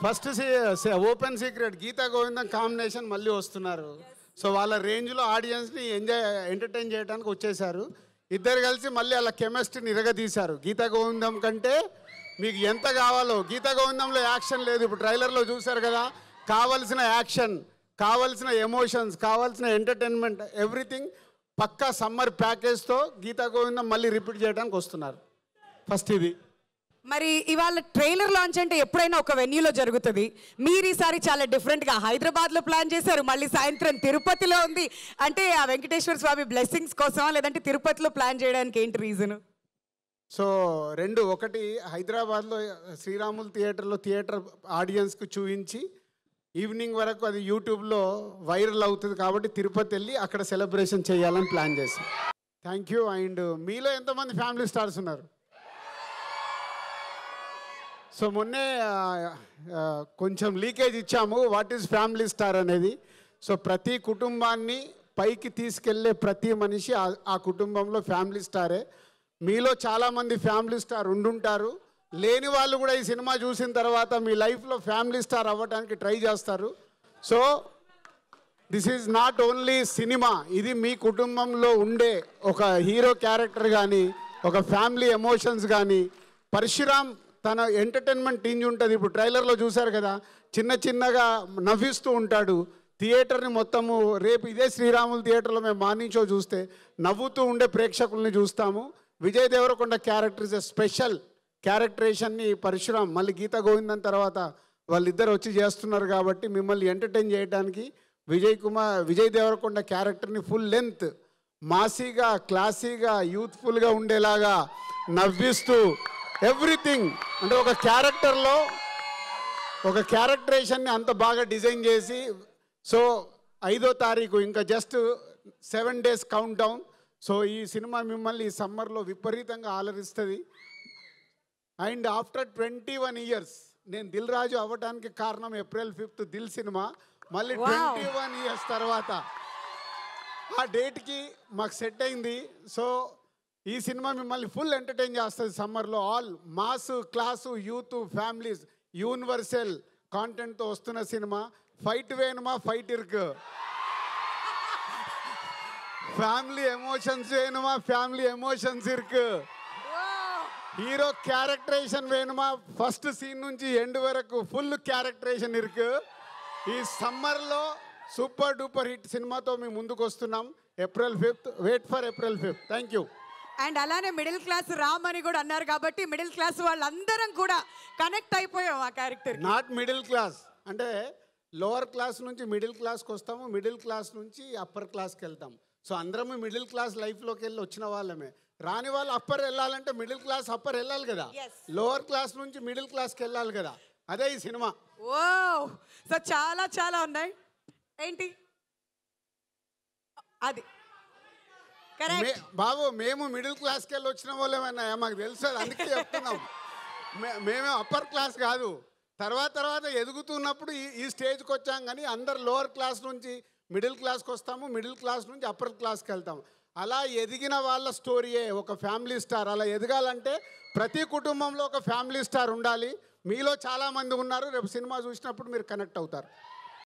First open secret Gita గోవిందం combination మళ్ళీ వస్తున్నారు. So వాళ్ళ రేంజ్లో ఆడియన్స్ని ఎంటర్టైన్ చేయడానికి వచ్చేసారు. ఇద్దరు కలిసి మళ్ళీ వాళ్ళ కెమిస్ట్రీని ఇరగదీశారు. గీతా గోవిందం కంటే మీకు ఎంత కావాలో, గీతా గోవిందంలో యాక్షన్ లేదు. ఇప్పుడు ట్రైలర్లో చూశారు కదా, కావలసిన యాక్షన్, కావలసిన ఎమోషన్స్, కావాల్సిన ఎంటర్టైన్మెంట్, ఎవ్రీథింగ్ పక్కా సమ్మర్ ప్యాకేజ్తో గీతా గోవిందం మళ్ళీ రిపీట్ చేయడానికి వస్తున్నారు. ఫస్ట్ ఇది. మరి ఇవాళ ట్రైలర్ లాంచ్ అంటే ఎప్పుడైనా ఒక వెన్యూలో జరుగుతుంది. మీరు ఈసారి చాలా డిఫరెంట్గా హైదరాబాద్లో ప్లాన్ చేశారు, మళ్ళీ సాయంత్రం తిరుపతిలో ఉంది. అంటే ఆ వెంకటేశ్వర స్వామి బ్లెస్సింగ్స్ కోసమా, లేదంటే తిరుపతిలో ప్లాన్ చేయడానికి ఏంటి రీజను? సో రెండు, ఒకటి హైదరాబాద్లో శ్రీరాములు థియేటర్ ఆడియన్స్కి చూపించి ఈవినింగ్ వరకు అది యూట్యూబ్లో వైరల్ అవుతుంది కాబట్టి తిరుపతి వెళ్ళి అక్కడ సెలబ్రేషన్ చేయాలని ప్లాన్ చేశాం. Thank you. అండ్ మీలో ఎంతమంది ఫ్యామిలీ స్టార్స్ ఉన్నారు? సో మొన్నే కొంచెం లీకేజ్ ఇచ్చాము వాట్ ఈజ్ ఫ్యామిలీ స్టార్ అనేది. సో ప్రతి కుటుంబాన్ని పైకి తీసుకెళ్లే ప్రతి మనిషి ఆ కుటుంబంలో ఫ్యామిలీ స్టారే. మీలో చాలామంది ఫ్యామిలీ స్టార్ ఉండుంటారు. లేని వాళ్ళు కూడా ఈ సినిమా చూసిన తర్వాత మీ లైఫ్లో ఫ్యామిలీ స్టార్ అవ్వడానికి ట్రై చేస్తారు. So this is not only cinema, ఇది మీ కుటుంబంలో ఉండే ఒక హీరో క్యారెక్టర్ కానీ, ఒక ఫ్యామిలీ ఎమోషన్స్ కానీ. పరశురామ్ తన ఎంటర్టైన్మెంట్ టీంజ్ ఉంటుంది. ఇప్పుడు ట్రైలర్లో చూశారు కదా, చిన్న చిన్నగా నవ్విస్తూ ఉంటాడు థియేటర్ని మొత్తము. రేపు ఇదే శ్రీరాములు థియేటర్లో మేము మార్నింగ్ షో చూస్తే నవ్వుతూ ఉండే ప్రేక్షకుల్ని చూస్తాము. Vijay Deverakonda character is a special క్యారెక్టరేషన్ని పరశురామ్ మళ్ళీ గీతా గోవిందం తర్వాత వాళ్ళిద్దరు వచ్చి చేస్తున్నారు కాబట్టి మిమ్మల్ని ఎంటర్టైన్ చేయడానికి విజయ్ దేవరకొండ క్యారెక్టర్ని ఫుల్ లెంత్ మాసీగా, క్లాసీగా, యూత్ఫుల్గా ఉండేలాగా నవ్విస్తూ ఎవ్రీథింగ్, అంటే ఒక క్యారెక్టర్లో ఒక క్యారెక్టరేషన్ని అంత బాగా డిజైన్ చేసి. సో 5వ తారీఖు ఇంకా just 7 days count down. So ఈ సినిమా మిమ్మల్ని ఈ సమ్మర్లో విపరీతంగా ఆలరిస్తుంది. అండ్ ఆఫ్టర్ 21 years నేను దిల్ రాజు అవ్వడానికి కారణం April 5th దిల్ సినిమా. మళ్ళీ 21 years తర్వాత ఆ డేట్కి మాకు సెట్ అయింది. సో ఈ సినిమా మిమ్మల్ని ఫుల్ ఎంటర్టైన్ చేస్తుంది సమ్మర్లో. All mass, class, youth, families, universal కాంటెంట్తో వస్తున్న సినిమా. ఫైట్ వేணுమా, ఫైట్ ఇருக்கு, ఫ్యామిలీ ఎమోషన్స్ వేணுమా, ఫ్యామిలీ ఎమోషన్స్ ఇருக்கு, హీరో క్యారెక్టరేషన్ వేணுమా, ఫస్ట్ సీన్ నుంచి ఎండ్ వరకు ఫుల్ క్యారెక్టరేషన్ ఇருக்கு. ఈ సమ్మర్లో సూపర్ డూపర్ హిట్ సినిమాతో మేము ముందుకు వస్తున్నాం. April 5th, wait for April 5th. Thank you. And అలానే మిడిల్ క్లాస్ రామ్ అని కూడా అన్నారు కాబట్టి మిడిల్ క్లాస్ వాళ్ళందరం కూడా కనెక్ట్ అయిపోయాం ఆ క్యారెక్టర్. నాట్ మిడిల్ క్లాస్ అంటే లోవర్ క్లాస్ నుంచి మిడిల్ క్లాస్కి వస్తాము, మిడిల్ క్లాస్ నుంచి అప్పర్ క్లాస్కి వెళ్తాం. సో అందరము మిడిల్ క్లాస్ లైఫ్లోకి వెళ్ళి వచ్చిన వాళ్ళమే. రాని వాళ్ళు అప్పర్ వెళ్ళాలంటే మిడిల్ క్లాస్ అప్పర్ వెళ్ళాలి కదా, లోవర్ క్లాస్ నుంచి మిడిల్ క్లాస్కి వెళ్ళాలి కదా. అదే ఈ సినిమా. ఓ సో చాలా చాలా ఉన్నాయి. ఏంటి అది బాబు, మేము మిడిల్ క్లాస్కి వెళ్ళి వచ్చిన వాళ్ళేమన్నా మాకు తెలుసు, అందుకే చెప్తున్నాం. మేమే అప్పర్ క్లాస్ కాదు. తర్వాత ఎదుగుతున్నప్పుడు ఈ స్టేజ్కి వచ్చాం. కానీ అందరు లోవర్ క్లాస్ నుంచి మిడిల్ క్లాస్కి వస్తాము, మిడిల్ క్లాస్ నుంచి అప్పర్ క్లాస్కి వెళ్తాము. అలా ఎదిగిన వాళ్ళ స్టోరీయే ఒక ఫ్యామిలీ స్టార్. అలా ఎదగాలంటే ప్రతి కుటుంబంలో ఒక ఫ్యామిలీ స్టార్ ఉండాలి. మీలో చాలామంది ఉన్నారు. రేపు సినిమా చూసినప్పుడు మీరు కనెక్ట్ అవుతారు.